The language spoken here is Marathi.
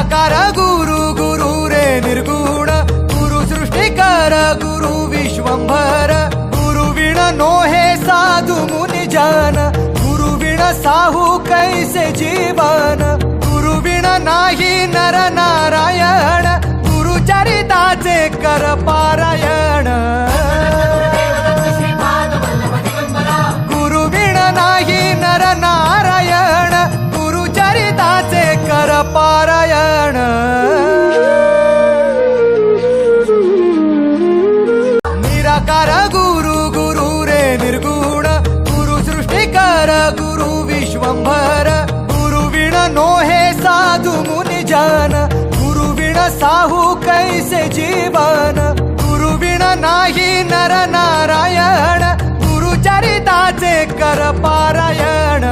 निराकार गुरु गुरु रे निर्गुण गुरु सृष्टिकर गुरु विश्वंभर गुरु विण नोहे साधु मुनि जन गुरु विण साहू कैसे जीवन गुरु विण नाही नर नारायण गुरु चरिताचे कर पारायण गुरु विण नाही नर नारायण गुरु चरिताचे कर पारायण निराकार गुरु गुरु रे निर्गुण गुरु सृष्टिकर गुरु विश्वंभर गुरु विण नोहे साधु मुनि जन गुरु विण साहू कैसे जीवन गुरु विण नाही नर नारायण गुरु चरिताचे कर पारायण